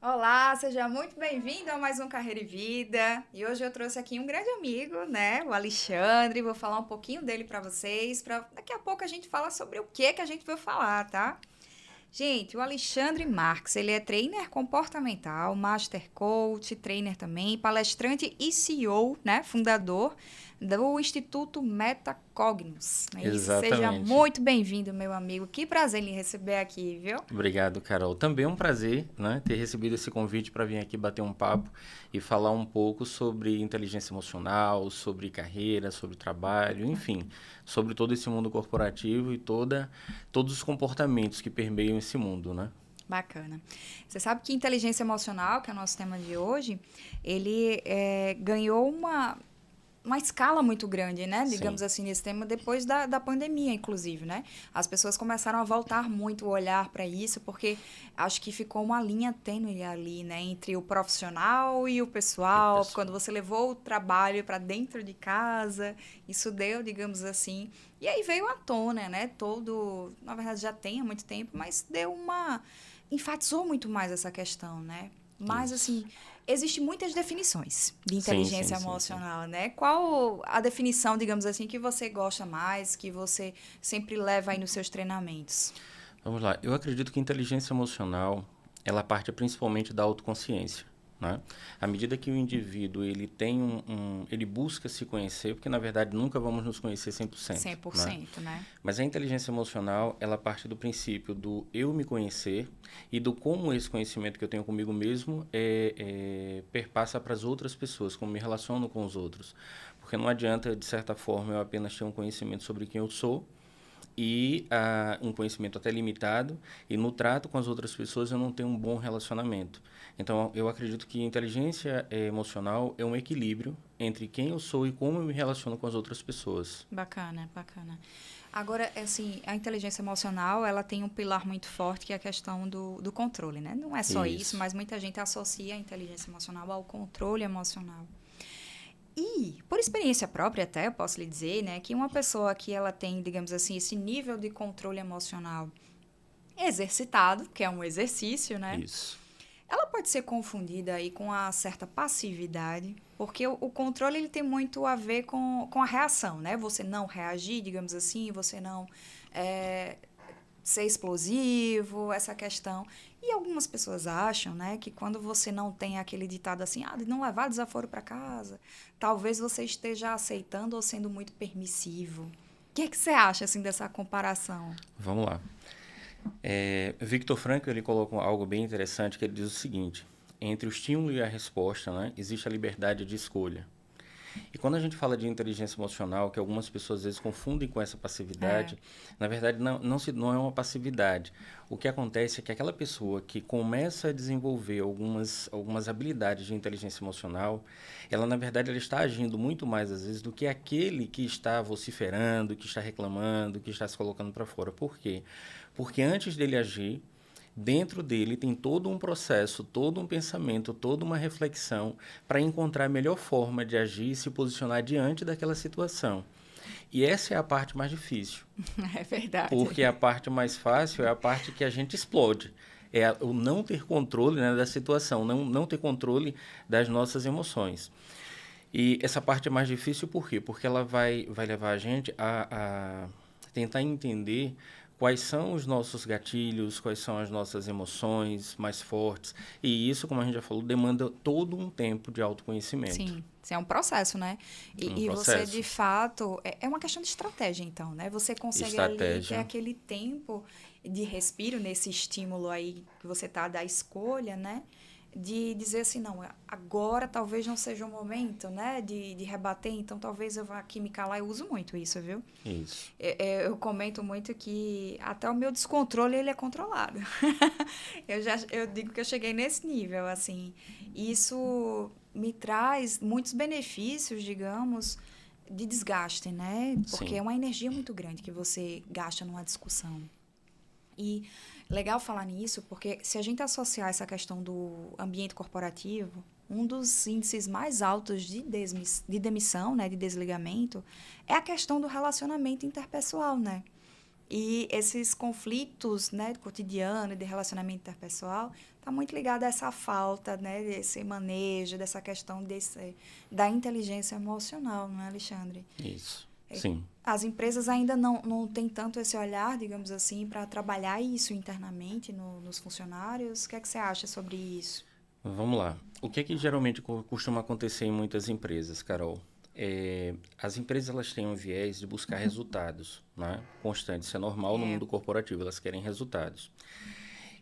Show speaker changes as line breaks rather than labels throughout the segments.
Olá, seja muito bem-vindo a mais um Carreira e Vida. E hoje eu trouxe aqui um grande amigo, né, o Alexandre. Vou falar um pouquinho dele para vocês, para daqui a pouco a gente fala sobre o que a gente vai falar, tá? Gente, o Alexandre Marques, ele é trainer comportamental, master coach, trainer também, palestrante e CEO, né, fundador do Instituto Metacognos. É isso, seja
Exatamente.
muito bem-vindo, meu amigo. Que prazer em receber aqui, viu?
Obrigado, Carol. Também é um prazer, né, ter recebido esse convite para vir aqui bater um papo e falar um pouco sobre inteligência emocional, sobre carreira, sobre trabalho, enfim, sobre todo esse mundo corporativo e todos os comportamentos que permeiam esse mundo, né?
Bacana. Você sabe que inteligência emocional, que é o nosso tema de hoje, ele ganhou uma escala muito grande, né? Digamos
Sim,
assim, nesse tema, depois da pandemia, inclusive, né? As pessoas começaram a voltar muito o olhar para isso, porque acho que ficou uma linha tênue ali, né? Entre o profissional e o
e o
pessoal. Quando
pessoal.
você levou o trabalho para dentro de casa, isso deu, digamos assim. E aí veio à tona, né? Todo, na verdade já tem há muito tempo, mas deu uma enfatizou muito mais essa questão, né? Mas, assim,
Isso.
existem muitas definições de
Sim, sim,
inteligência
sim, sim.
emocional, né? Qual a definição, digamos assim, que você gosta mais, que você sempre leva aí nos seus treinamentos?
Vamos lá. Eu acredito que inteligência emocional, ela parte principalmente da autoconsciência, né? À medida que o indivíduo ele tem ele busca se conhecer, porque na verdade nunca vamos nos conhecer 100%, né?
100%, né?
Mas a inteligência emocional, ela parte do princípio do eu me conhecer e do como esse conhecimento que eu tenho comigo mesmo perpassa para as outras pessoas, como me relaciono com os outros. Porque não adianta, de certa forma, eu apenas ter um conhecimento sobre quem eu sou e um conhecimento até limitado, e no trato com as outras pessoas eu não tenho um bom relacionamento. Então, eu acredito que inteligência emocional é um equilíbrio entre quem eu sou e como eu me relaciono com as outras pessoas.
Bacana, bacana. Agora, assim, a inteligência emocional, ela tem um pilar muito forte, que é a questão do controle, né? Não é só isso,
Isso.
mas muita gente associa a inteligência emocional ao controle emocional. E, por experiência própria até, eu posso lhe dizer, né, que uma pessoa que ela tem, digamos assim, esse nível de controle emocional exercitado, que é um exercício, né,
Isso.
ela pode ser confundida aí com uma certa passividade, porque o controle ele tem muito a ver com a reação, né? Você não reagir, digamos assim, você não é, ser explosivo, essa questão. E algumas pessoas acham, né, que quando você não tem aquele ditado assim, de não levar desaforo para casa, talvez você esteja aceitando ou sendo muito permissivo. O que é que você acha assim dessa comparação?
Vamos lá. Victor Frankl ele coloca algo bem interessante que ele diz o seguinte: entre o estímulo e a resposta, né, existe a liberdade de escolha. E quando a gente fala de inteligência emocional, que algumas pessoas às vezes confundem com essa
É,
passividade, na verdade não é uma passividade. O que acontece é que aquela pessoa que começa a desenvolver algumas habilidades de inteligência emocional, ela na verdade ela está agindo muito mais às vezes do que aquele que está vociferando, que está reclamando, que está se colocando para fora. Por quê? Porque antes dele agir, dentro dele tem todo um processo, todo um pensamento, toda uma reflexão para encontrar a melhor forma de agir e se posicionar diante daquela situação. E essa é a parte mais difícil,
é verdade.
porque a parte mais fácil é a parte que a gente explode. O não ter controle, né, da situação, não ter controle das nossas emoções. E essa parte é mais difícil por quê? Porque ela vai levar a gente a tentar entender quais são os nossos gatilhos, quais são as nossas emoções mais fortes. E isso, como a gente já falou, demanda todo um tempo de autoconhecimento.
Sim, sim, é um processo, né?
Um
E você, de
processo.
fato, é uma questão de estratégia, então, né? Você consegue ali ter
Estratégia.
aquele tempo de respiro nesse estímulo aí que você tá da escolha, né? De dizer assim, não, agora talvez não seja o momento, né? De rebater, então talvez eu vá aqui me calar. Eu uso muito isso, viu?
Isso.
Eu comento muito que até o meu descontrole ele é controlado. Eu digo que eu cheguei nesse nível, assim. E isso me traz muitos benefícios, digamos, de desgaste, né? Porque
Sim.
é uma energia muito grande que você gasta numa discussão. E legal falar nisso, porque se a gente associar essa questão do ambiente corporativo, um dos índices mais altos de demissão, né, de desligamento, é a questão do relacionamento interpessoal, né? E esses conflitos, né, do cotidiano, de relacionamento interpessoal, está muito ligado a essa falta, né, desse manejo, dessa questão da inteligência emocional, não é, Alexandre?
Isso, sim.
As empresas ainda não têm tanto esse olhar, digamos assim, para trabalhar isso internamente nos funcionários. O que é que você acha sobre isso?
Vamos lá. O que é que geralmente costuma acontecer em muitas empresas, Carol? As empresas elas têm um viés de buscar resultados, né? Constantes. Isso é normal no
É,
mundo corporativo, elas querem resultados.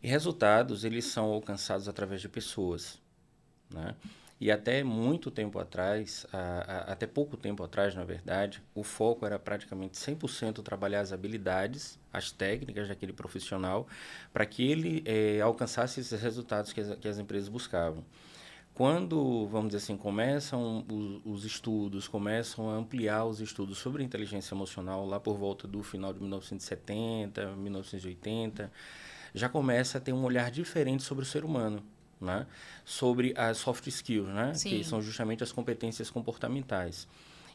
E resultados, eles são alcançados através de pessoas, né? E até muito tempo atrás, até pouco tempo atrás, na verdade, o foco era praticamente 100% trabalhar as habilidades, as técnicas daquele profissional, para que ele alcançasse esses resultados que as empresas buscavam. Quando, vamos dizer assim, começam os estudos, começam a ampliar os estudos sobre inteligência emocional, lá por volta do final de 1970, 1980, já começa a ter um olhar diferente sobre o ser humano, né? Sobre as soft skills, né? Que
sim,
são justamente as competências comportamentais.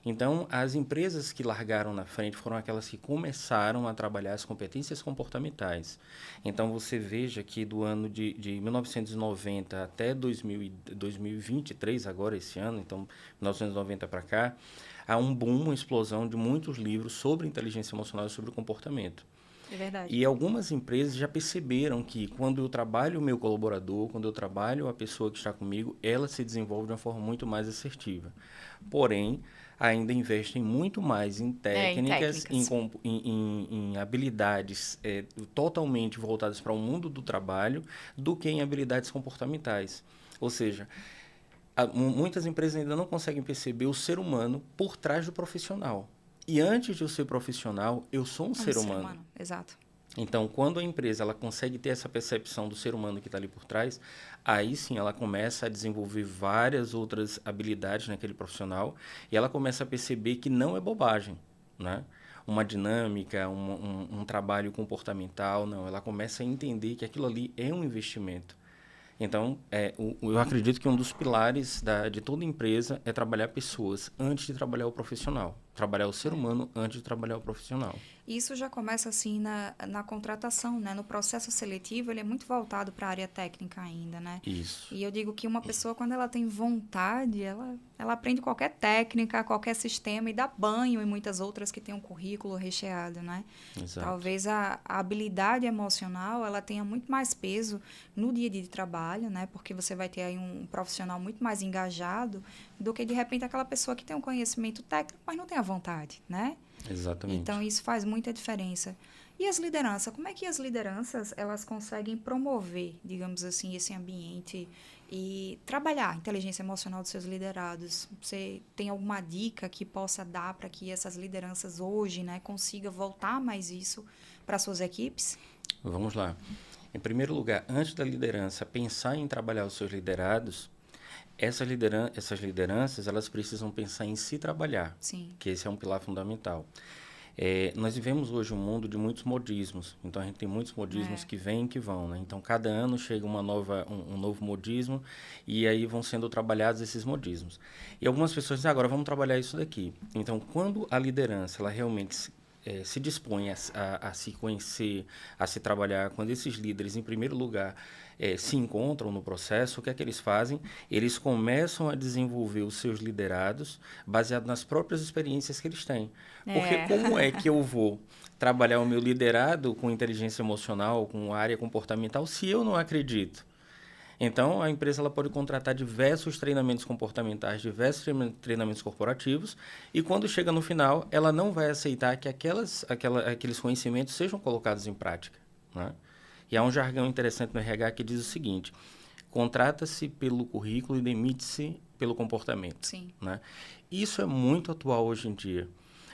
Então, as empresas que largaram na frente foram aquelas que começaram a trabalhar as competências comportamentais. Então, você veja que do ano de 1990 até 2023, agora esse ano, então 1990 para cá, há um boom, uma explosão de muitos livros sobre inteligência emocional e sobre o comportamento.
é verdade.
E algumas empresas já perceberam que quando eu trabalho o meu colaborador, quando eu trabalho a pessoa que está comigo, ela se desenvolve de uma forma muito mais assertiva. Porém, ainda investem muito mais em
É, em
técnicas,
técnicas.
em habilidades totalmente voltadas para o mundo do trabalho, do que em habilidades comportamentais. Ou seja, muitas empresas ainda não conseguem perceber o ser humano por trás do profissional. E antes de eu ser profissional, eu sou um
É um
ser
ser
humano.
humano, exato.
Então, quando a empresa ela consegue ter essa percepção do ser humano que está ali por trás, aí sim ela começa a desenvolver várias outras habilidades naquele profissional e ela começa a perceber que não é bobagem, né? Uma dinâmica, um trabalho comportamental, não. Ela começa a entender que aquilo ali é um investimento. Então, eu acredito que um dos pilares de toda empresa é trabalhar pessoas antes de trabalhar o profissional. Trabalhar o ser
É.
humano antes de trabalhar o profissional.
Isso já começa assim na contratação, né? No processo seletivo, ele é muito voltado para a área técnica ainda, né?
Isso.
E eu digo que uma pessoa, quando ela tem vontade, ela aprende qualquer técnica, qualquer sistema e dá banho em muitas outras que têm um currículo recheado, né?
Exato.
Talvez a habilidade emocional, ela tenha muito mais peso no dia a dia de trabalho, né? Porque você vai ter aí um profissional muito mais engajado do que, de repente, aquela pessoa que tem um conhecimento técnico, mas não tem a vontade, né? Então,
Exatamente.
isso faz muita diferença. E as lideranças? Como é que as lideranças elas conseguem promover, digamos assim, esse ambiente e trabalhar a inteligência emocional dos seus liderados? Você tem alguma dica que possa dar para que essas lideranças hoje, né, consigam voltar mais isso para suas equipes?
Vamos lá. Em primeiro lugar, antes da liderança pensar em trabalhar os seus liderados, essas lideranças elas precisam pensar em se trabalhar,
Sim.
que esse é um pilar fundamental. Nós vivemos hoje um mundo de muitos modismos, então a gente tem muitos modismos
É.
que vêm e que vão, né? Então cada ano chega um novo modismo e aí vão sendo trabalhados esses modismos. E algumas pessoas dizem, agora vamos trabalhar isso daqui. Então quando a liderança ela realmente se dispõe a se conhecer, a se trabalhar, quando esses líderes, em primeiro lugar, se encontram no processo, o que é que eles fazem? Eles começam a desenvolver os seus liderados baseado nas próprias experiências que eles têm. Porque
É.
como é que eu vou trabalhar o meu liderado com inteligência emocional, com área comportamental, se eu não acredito? Então, a empresa ela pode contratar diversos treinamentos comportamentais, diversos treinamentos corporativos, e quando chega no final, ela não vai aceitar que aqueles conhecimentos sejam colocados em prática, né? E há um jargão interessante no RH que diz o seguinte: contrata-se pelo currículo e demite-se pelo comportamento,
Sim.
né? Isso é muito atual hoje em dia.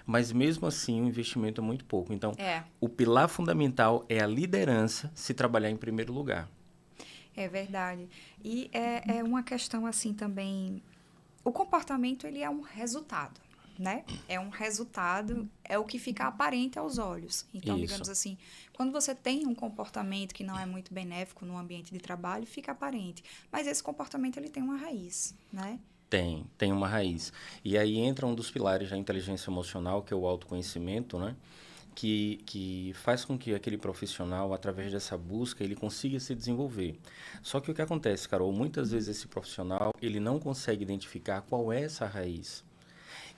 Mas mesmo assim, o investimento é muito pouco. Então,
É.
o pilar fundamental é a liderança se trabalhar em primeiro lugar.
É verdade. E é uma questão assim também. O comportamento ele é um resultado, né? É um resultado, é o que fica aparente aos olhos. Então, digamos
Isso.
assim, quando você tem um comportamento que não é muito benéfico no ambiente de trabalho, fica aparente. Mas esse comportamento ele tem uma raiz, né?
Tem uma raiz. E aí entra um dos pilares da inteligência emocional, que é o autoconhecimento, né? que faz com que aquele profissional, através dessa busca, ele consiga se desenvolver. Só que o que acontece, Carol, muitas vezes esse profissional, ele não consegue identificar qual é essa raiz.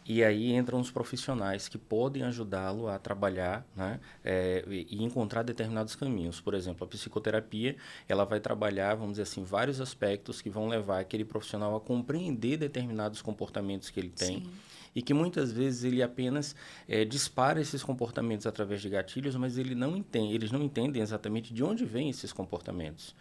E aí entram os profissionais que podem ajudá-lo a trabalhar, né, e encontrar determinados caminhos. Por exemplo, a psicoterapia, ela vai trabalhar, vamos dizer assim, vários aspectos que vão levar aquele profissional a compreender determinados comportamentos que ele tem.
Sim.
E que muitas vezes ele apenas dispara esses comportamentos através de gatilhos, mas eles não entendem exatamente de onde vêm esses comportamentos.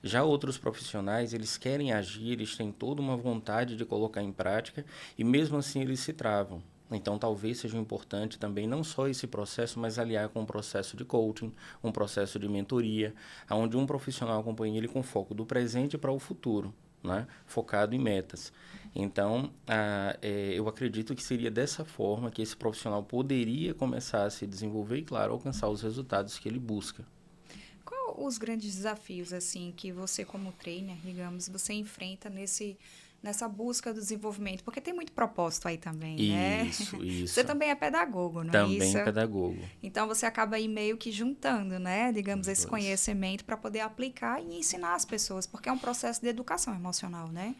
Já outros profissionais, eles querem agir, eles têm toda uma vontade de colocar em prática e mesmo assim eles se travam. Então, talvez seja importante também não só esse processo, mas aliar com um processo de coaching, um processo de mentoria, onde um profissional acompanha ele com foco do presente para o futuro, né? Focado em metas. Então, eu acredito que seria dessa forma que esse profissional poderia começar a se desenvolver e, claro, alcançar os resultados que ele busca.
Qual os grandes desafios, assim, que você como trainer, digamos, você enfrenta nessa busca do desenvolvimento? Porque tem muito propósito aí também, né?
Isso, isso.
Você também é pedagogo, não é
Também
isso?
pedagogo.
Então, você acaba aí meio que juntando, né? Digamos,
Os
esse
dois.
conhecimento para poder aplicar e ensinar as pessoas, porque é um processo de educação emocional, né?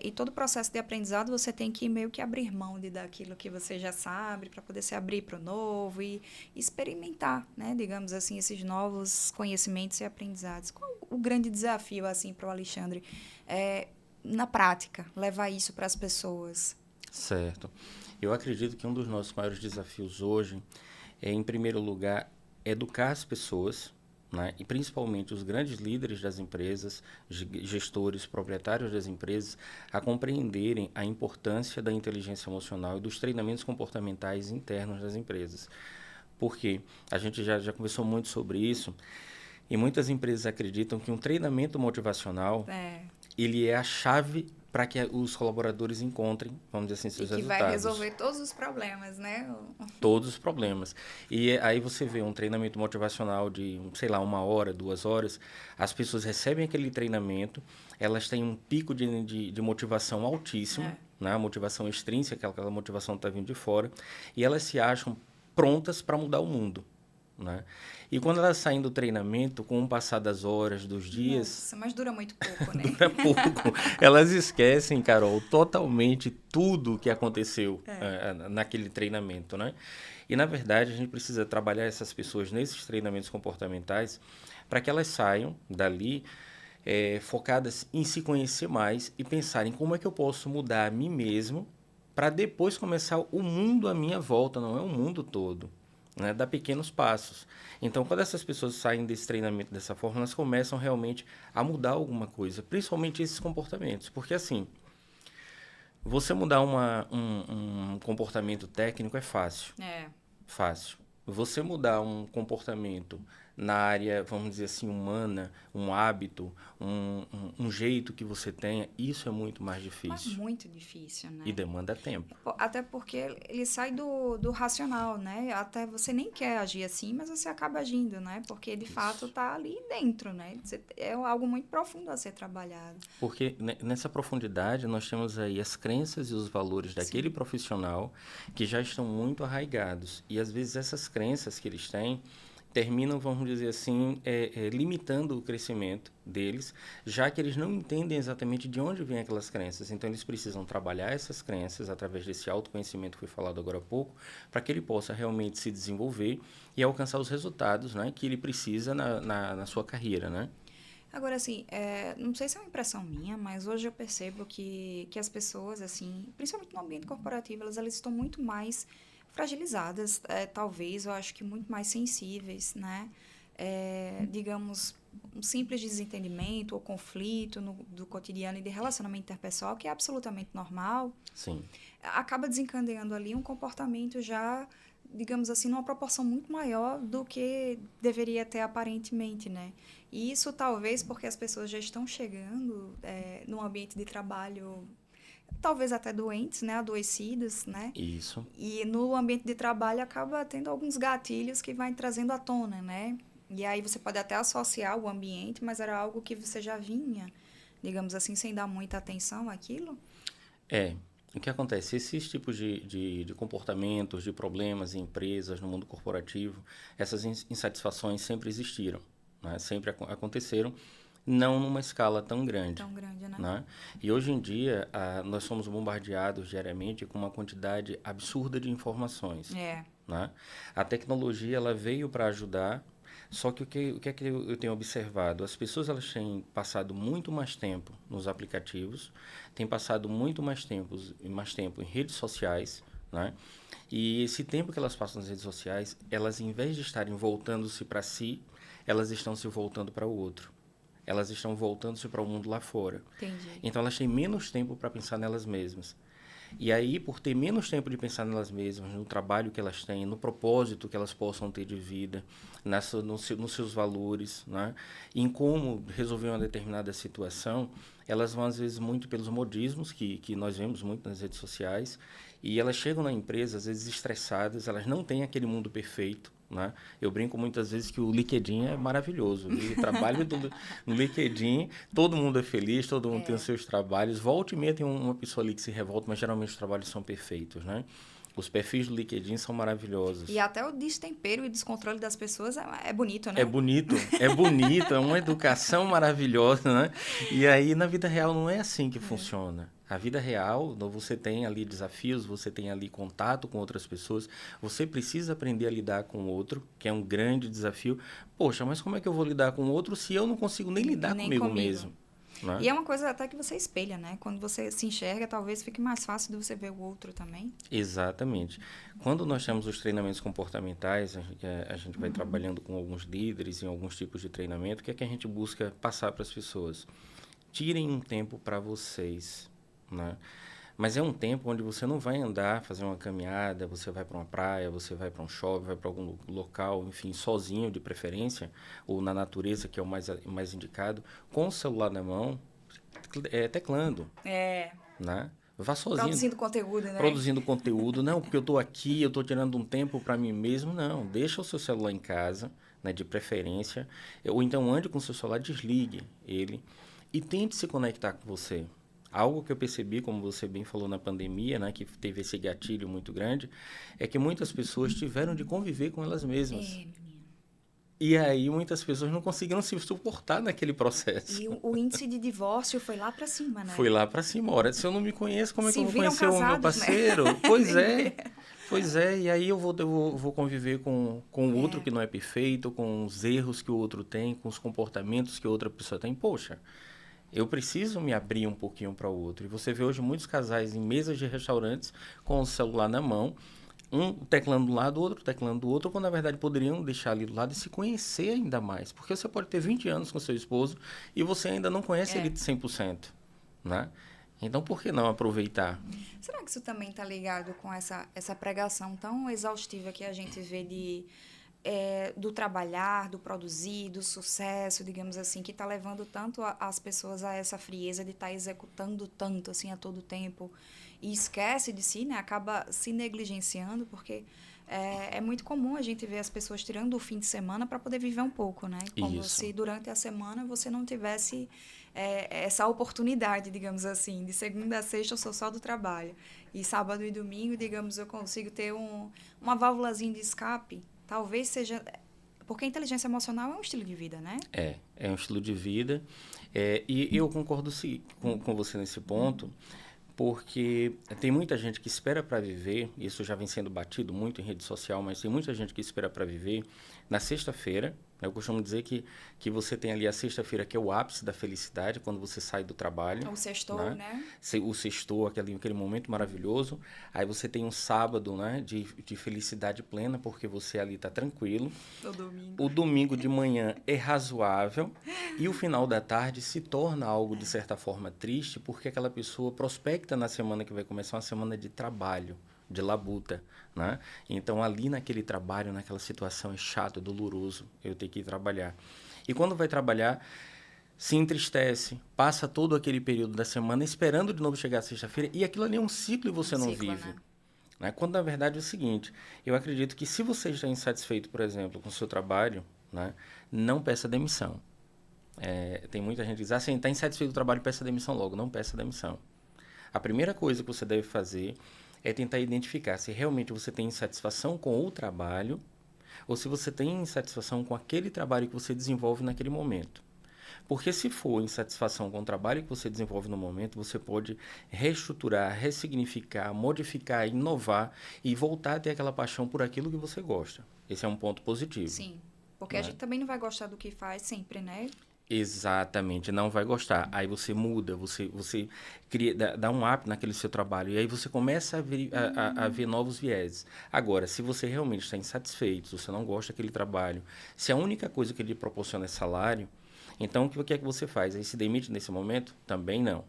E todo processo de aprendizado você tem que meio que abrir mão daquilo que você já sabe para poder se abrir para o novo e experimentar, né? Digamos assim, esses novos conhecimentos e aprendizados. Qual o grande desafio assim para o Alexandre na prática levar isso para as pessoas?
Certo. Eu acredito que um dos nossos maiores desafios hoje é, em primeiro lugar, educar as pessoas, né? E principalmente os grandes líderes das empresas, gestores, proprietários das empresas, a compreenderem a importância da inteligência emocional e dos treinamentos comportamentais internos das empresas. Porque a gente já conversou muito sobre isso e muitas empresas acreditam que um treinamento motivacional
É,
ele é a chave para que os colaboradores encontrem, vamos dizer assim,
e
seus
que vai
resultados.
resolver todos os problemas, né?
Todos os problemas. E aí você vê um treinamento motivacional de, sei lá, 1 hora, 2 horas, as pessoas recebem aquele treinamento, elas têm um pico de motivação altíssimo,
É.
né? A motivação extrínseca, aquela motivação está vindo de fora, e elas se acham prontas para mudar o mundo, né? E quando elas saem do treinamento, com o passar das horas, dos dias,
Nossa, mas dura muito pouco, né?
dura pouco. Elas esquecem, Carol, totalmente tudo o que aconteceu naquele treinamento, né? E, na verdade, a gente precisa trabalhar essas pessoas nesses treinamentos comportamentais para que elas saiam dali focadas em se conhecer mais e pensarem como é que eu posso mudar a mim mesmo para depois começar o mundo à minha volta, não é o mundo todo. Né, dar pequenos passos. Então, quando essas pessoas saem desse treinamento dessa forma, elas começam realmente a mudar alguma coisa, principalmente esses comportamentos. Porque, assim, você mudar um comportamento técnico é fácil.
É.
Fácil. Você mudar um comportamento na área, vamos dizer assim, humana, um hábito, um jeito que você tenha, isso é muito mais
Mas
difícil.
muito difícil, né?
E demanda tempo.
Até porque ele sai do racional, né? Até você nem quer agir assim, mas você acaba agindo, né? Porque de fato
Isso.
tá ali dentro, né? É algo muito profundo a ser trabalhado.
Porque nessa profundidade nós temos aí as crenças e os valores daquele
Sim.
profissional que já estão muito arraigados. E às vezes essas crenças que eles têm terminam, vamos dizer assim, limitando o crescimento deles, já que eles não entendem exatamente de onde vêm aquelas crenças. Então eles precisam trabalhar essas crenças através desse autoconhecimento que foi falado agora há pouco, para que ele possa realmente se desenvolver e alcançar os resultados, né, que ele precisa na sua carreira, né?
Agora, assim, não sei se é uma impressão minha, mas hoje eu percebo que as pessoas, assim, principalmente no ambiente corporativo, elas estão muito mais fragilizadas, talvez, eu acho que muito mais sensíveis, né? Digamos, um simples desentendimento ou conflito do cotidiano e de relacionamento interpessoal, que é absolutamente normal,
Sim.
acaba desencadeando ali um comportamento já, digamos assim, numa proporção muito maior do que deveria ter aparentemente, né? E isso talvez porque as pessoas já estão chegando num ambiente de trabalho, talvez até doentes, né? Adoecidas, né?
Isso.
E no ambiente de trabalho acaba tendo alguns gatilhos que vai trazendo à tona, né? E aí você pode até associar o ambiente, mas era algo que você já vinha, digamos assim, sem dar muita atenção àquilo.
É, O que acontece? Esses tipos de comportamentos, de problemas em empresas, no mundo corporativo, essas insatisfações sempre existiram, né? Sempre aconteceram, não numa escala tão grande.
Tão grande, né?
Né? E hoje em dia, nós somos bombardeados diariamente com uma quantidade absurda de informações.
É.
Né? A tecnologia ela veio para ajudar, só que o que é que eu tenho observado? As pessoas elas têm passado muito mais tempo nos aplicativos, têm passado muito mais tempo em redes sociais, né? E esse tempo que elas passam nas redes sociais, elas em vez de estarem voltando-se para si, elas estão se voltando para o outro. Elas estão voltando-se para o mundo lá fora.
Entendi.
Então elas têm menos tempo para pensar nelas mesmas. E aí, por ter menos tempo de pensar nelas mesmas, no trabalho que elas têm, no propósito que elas possam ter de vida, nos seus valores, né? Em como resolver uma determinada situação, elas vão, às vezes, muito pelos modismos que nós vemos muito nas redes sociais, e elas chegam na empresa, às vezes, estressadas, elas não têm aquele mundo perfeito, né? Eu brinco muitas vezes que o LinkedIn é maravilhoso. O trabalho no LinkedIn, todo mundo é feliz, todo mundo tem os seus trabalhos. Volta e meia tem uma pessoa ali que se revolta, mas geralmente os trabalhos são perfeitos, né? Os perfis do LinkedIn são maravilhosos.
E até o destempero e descontrole das pessoas é bonito, né?
É bonito, é uma educação maravilhosa, né? E aí, na vida real, não é assim que funciona. A vida real, você tem ali desafios, você tem ali contato com outras pessoas, você precisa aprender a lidar com o outro, que é um grande desafio. Poxa, mas como é que eu vou lidar com o outro se eu não consigo nem lidar comigo mesmo? Né?
E é uma coisa até que você espelha, né? Quando você se enxerga, talvez fique mais fácil de você ver o outro também.
Exatamente. Quando nós temos os treinamentos comportamentais, a gente vai trabalhando com alguns líderes em alguns tipos de treinamento, o que é que a gente busca passar para as pessoas? Tirem um tempo para vocês, né? Mas é um tempo onde você não vai andar, fazer uma caminhada, você vai para uma praia, você vai para um shopping, vai para algum local, enfim, sozinho de preferência, ou na natureza, que é o mais indicado, com o celular na mão, teclando. Né? Vá sozinho.
Produzindo conteúdo, né?
Produzindo conteúdo. Não, porque eu estou aqui, eu estou tirando um tempo para mim mesmo. Não, deixa o seu celular em casa, né, de preferência. Ou então ande com o seu celular, desligue ele e tente se conectar com você. Algo que eu percebi, como você bem falou na pandemia, né, que teve esse gatilho muito grande, é que muitas pessoas tiveram de conviver com elas mesmas. E aí muitas pessoas não conseguiram se suportar naquele processo.
E o índice de divórcio foi lá para cima, né?
Foi lá para cima. Ora, se eu não me conheço, como é que eu vou conhecer
casados,
o meu parceiro?
Né?
Pois é. E aí eu vou conviver com o outro que não é perfeito, com os erros que o outro tem, com os comportamentos que a outra pessoa tem. Poxa, eu preciso me abrir um pouquinho para o outro. E você vê hoje muitos casais em mesas de restaurantes com o celular na mão, um teclando do lado, outro teclando do outro, quando na verdade poderiam deixar ali do lado e se conhecer ainda mais. Porque você pode ter 20 anos com seu esposo e você ainda não conhece ele 100%. Né? Então, por que não aproveitar?
Será que isso também está ligado com essa pregação tão exaustiva que a gente vê do trabalhar, do produzir, do sucesso, digamos assim, que está levando tanto as pessoas a essa frieza de estar executando tanto assim a todo tempo e esquece de si, né? Acaba se negligenciando, porque é muito comum a gente ver as pessoas tirando o fim de semana para poder viver um pouco, né? Como se durante a semana você não tivesse essa oportunidade, digamos assim, de segunda a sexta eu sou só do trabalho e sábado e domingo, digamos, eu consigo ter uma válvulazinha de escape. Talvez seja... Porque a inteligência emocional é um estilo de vida, né?
É um estilo de vida. E eu concordo com você nesse ponto, porque tem muita gente que espera para viver, isso já vem sendo batido muito em rede social, mas tem muita gente que espera para viver na sexta-feira. Eu costumo dizer que você tem ali a sexta-feira, que é o ápice da felicidade, quando você sai do trabalho.
O sextou, né?
O sextou, aquele momento maravilhoso. Aí você tem um sábado, né, de felicidade plena, porque você ali está tranquilo. O domingo de manhã é razoável. E o final da tarde se torna algo, de certa forma, triste, porque aquela pessoa prospecta na semana que vai começar uma semana de trabalho, de labuta, né? Então, ali naquele trabalho, naquela situação, é chato, é doloroso eu ter que ir trabalhar. E quando vai trabalhar, se entristece, passa todo aquele período da semana esperando de novo chegar a sexta-feira, e aquilo ali é um ciclo e você não vive. Né? Quando, na verdade, é o seguinte, eu acredito que se você está insatisfeito, por exemplo, com o seu trabalho, né, não peça demissão. Tem muita gente que diz assim, está insatisfeito do trabalho, peça demissão logo. Não peça demissão. A primeira coisa que você deve fazer é tentar identificar se realmente você tem insatisfação com o trabalho ou se você tem insatisfação com aquele trabalho que você desenvolve naquele momento. Porque se for insatisfação com o trabalho que você desenvolve no momento, você pode reestruturar, ressignificar, modificar, inovar e voltar a ter aquela paixão por aquilo que você gosta. Esse é um ponto positivo.
Sim. Porque a
Né?
gente também não vai gostar do que faz sempre, né?
Exatamente, não vai gostar. Aí você muda, você cria, dá um up naquele seu trabalho. E aí você começa a ver novos vieses. Agora, se você realmente está insatisfeito, se você não gosta daquele trabalho, se a única coisa que ele proporciona é salário, então o que é que você faz? Aí se demite nesse momento? Também não.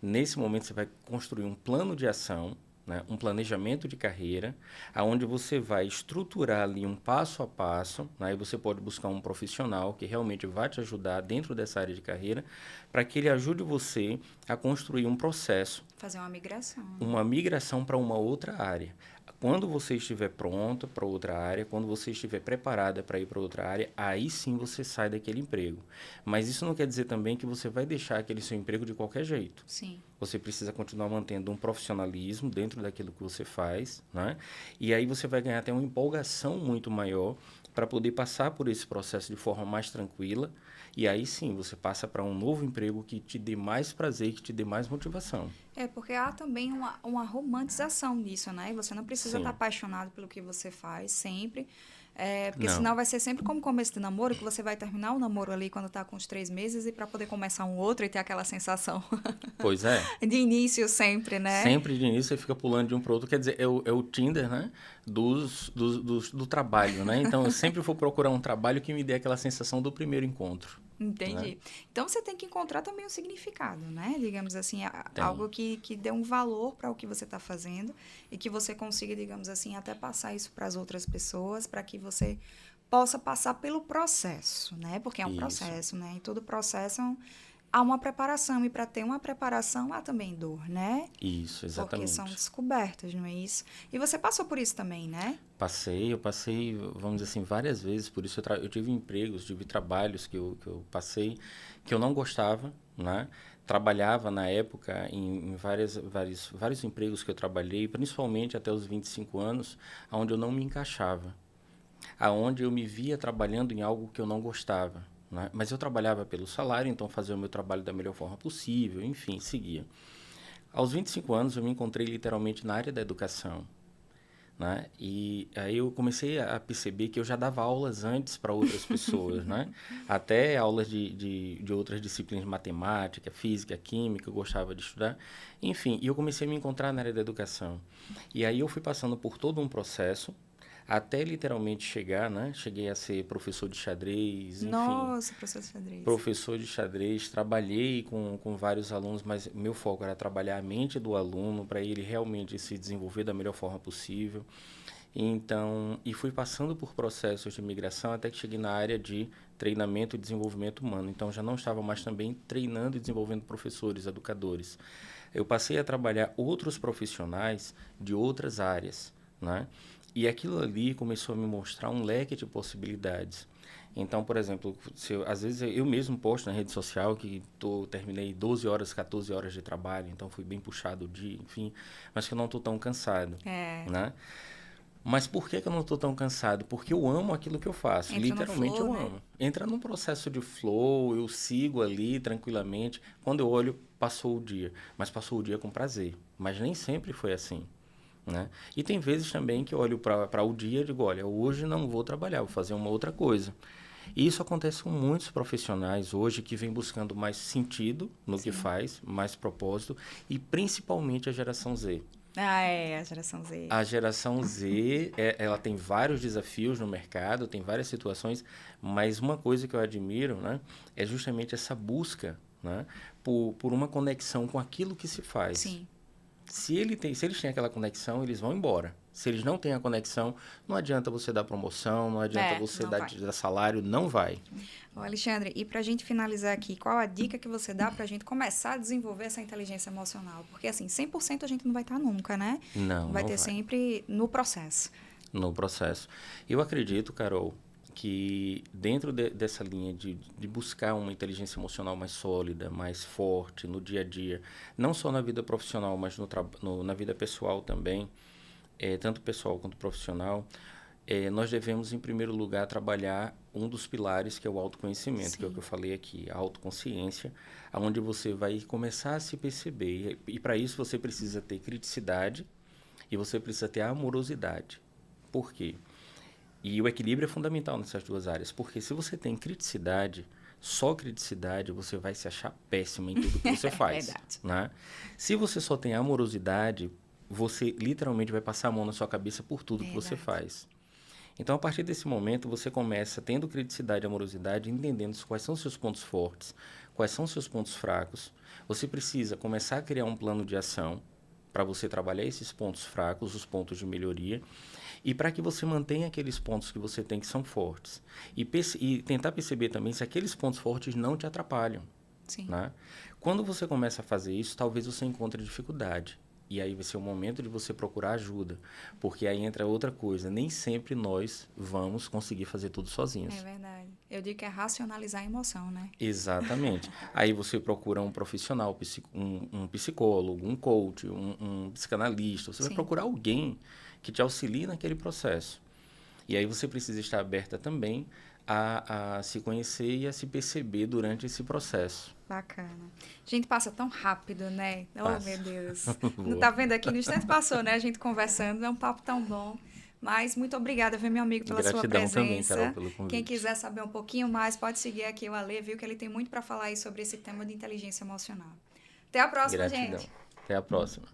Nesse momento você vai construir um plano de ação, né, um planejamento de carreira, aonde você vai estruturar ali um passo a passo, né, e você pode buscar um profissional que realmente vai te ajudar dentro dessa área de carreira, para que ele ajude você a construir um processo,
Fazer
uma migração para uma outra área. Quando você estiver pronto para outra área, quando você estiver preparada para ir para outra área, aí sim você sai daquele emprego. Mas isso não quer dizer também que você vai deixar aquele seu emprego de qualquer jeito.
Sim.
Você precisa continuar mantendo um profissionalismo dentro daquilo que você faz, né? E aí você vai ganhar até uma empolgação muito maior para poder passar por esse processo de forma mais tranquila. E aí sim, você passa para um novo emprego que te dê mais prazer, que te dê mais motivação.
É, porque há também uma romantização disso, né? Você não precisa estar
Sim.
apaixonado pelo que você faz sempre. É, porque
Não.
senão vai ser sempre como começo de namoro, que você vai terminar o namoro ali quando tá com os 3 meses e para poder começar um outro e ter aquela sensação
Pois é.
de início sempre, né?
Sempre de início você fica pulando de um para o outro. Quer dizer, é o Tinder, né? Do trabalho, né? Então, eu sempre vou procurar um trabalho que me dê aquela sensação do primeiro encontro.
Entendi.
Né?
Então você tem que encontrar também um significado, né? Digamos assim,
Tem.
algo que dê um valor para o que você está fazendo e que você consiga, digamos assim, até passar isso para as outras pessoas, para que você possa passar pelo processo, né? Porque é um
Isso.
processo, né? E todo processo há uma preparação e para ter uma preparação há também dor, né?
Isso,
Porque são
exatamente.
descobertas, não é isso? E você passou por isso também, né?
Eu passei, vamos dizer assim, várias vezes por isso. Eu tive empregos, tive trabalhos que eu passei que eu não gostava, né? Trabalhava na época em vários empregos que eu trabalhei, principalmente até os 25 anos, onde eu não me encaixava, aonde eu me via trabalhando em algo que eu não gostava. Né? Mas eu trabalhava pelo salário, então fazia o meu trabalho da melhor forma possível, enfim, seguia. Aos 25 anos eu me encontrei literalmente na área da educação. Né? E aí eu comecei a perceber que eu já dava aulas antes para outras pessoas, né? Até aulas de outras disciplinas, matemática, física, química, eu gostava de estudar. Enfim, e eu comecei a me encontrar na área da educação. E aí eu fui passando por todo um processo, até literalmente chegar, né? Cheguei a ser professor de xadrez, enfim.
Nossa, professor de xadrez.
Professor de xadrez, trabalhei com vários alunos, mas meu foco era trabalhar a mente do aluno para ele realmente se desenvolver da melhor forma possível. Então, e fui passando por processos de migração até que cheguei na área de treinamento e desenvolvimento humano. Então, já não estava mais também treinando e desenvolvendo professores, educadores. Eu passei a trabalhar outros profissionais de outras áreas, né? E aquilo ali começou a me mostrar um leque de possibilidades. Então, por exemplo, às vezes eu mesmo posto na rede social que terminei 12 horas, 14 horas de trabalho, então fui bem puxado o dia, enfim, mas que eu não estou tão cansado,
É.
né? Mas por que eu não estou tão cansado? Porque eu amo aquilo que eu faço,
Entra no
literalmente
flow,
eu
né?
amo. Entra num processo de flow, eu sigo ali tranquilamente, quando eu olho, passou o dia, mas passou o dia com prazer, mas nem sempre foi assim. Né? E tem vezes também que eu olho para o dia e digo, olha, hoje não vou trabalhar, vou fazer uma outra coisa. E isso acontece com muitos profissionais hoje que vêm buscando mais sentido no que
Sim.
faz, mais propósito, e principalmente a geração Z.
Ah, é, a geração Z.
A geração Z, ela tem vários desafios no mercado, tem várias situações, mas uma coisa que eu admiro, né, é justamente essa busca, né, por uma conexão com aquilo que se faz.
Sim.
Se eles têm aquela conexão, eles vão embora. Se eles não têm a conexão, não adianta você dar promoção, não adianta você
Não vai.
dar salário, não vai.
Ô, Alexandre, e pra gente finalizar aqui, qual a dica que você dá pra gente começar a desenvolver essa inteligência emocional? Porque, assim, 100% a gente não vai estar nunca, né?
Não,
Vai
não
ter
vai.
sempre no processo.
No processo. Eu acredito, Carol, que dentro dessa linha de buscar uma inteligência emocional mais sólida, mais forte no dia a dia, não só na vida profissional, mas na vida pessoal também, tanto pessoal quanto profissional, nós devemos, em primeiro lugar, trabalhar um dos pilares, que é o autoconhecimento, que é o que eu falei aqui, a autoconsciência, onde você vai começar a se perceber. E para isso você precisa ter criticidade e você precisa ter amorosidade. Por quê? E o equilíbrio é fundamental nessas duas áreas, porque se você tem criticidade, só criticidade, você vai se achar péssima em tudo que você faz.
Verdade.
Né? Se você só tem amorosidade, você literalmente vai passar a mão na sua cabeça por tudo que você faz. Então, a partir desse momento, você começa tendo criticidade e amorosidade, entendendo quais são os seus pontos fortes, quais são os seus pontos fracos. Você precisa começar a criar um plano de ação para você trabalhar esses pontos fracos, os pontos de melhoria, e para que você mantenha aqueles pontos que você tem que são fortes. E tentar perceber também se aqueles pontos fortes não te atrapalham.
Sim.
Né? Quando você começa a fazer isso, talvez você encontre dificuldade. E aí vai ser o momento de você procurar ajuda. Porque aí entra outra coisa. Nem sempre nós vamos conseguir fazer tudo sozinhos.
É verdade. Eu digo que é racionalizar a emoção, né?
Exatamente. Aí você procura um profissional, um psicólogo, um coach, um psicanalista. Você vai procurar alguém que te auxilie naquele processo. E aí você precisa estar aberta também a se conhecer e a se perceber durante esse processo.
Bacana. A gente passa tão rápido, né?
Passa.
Oh, meu Deus. Não tá vendo aqui? No instante passou, né? A gente conversando. É um papo tão bom. Mas muito obrigada, viu, meu amigo, pela sua presença.
Também, Carol, pelo convite.
Quem quiser saber um pouquinho mais, pode seguir aqui o Ale, viu? Que ele tem muito para falar aí sobre esse tema de inteligência emocional. Até a próxima,
Gratidão.
gente.
Até a próxima.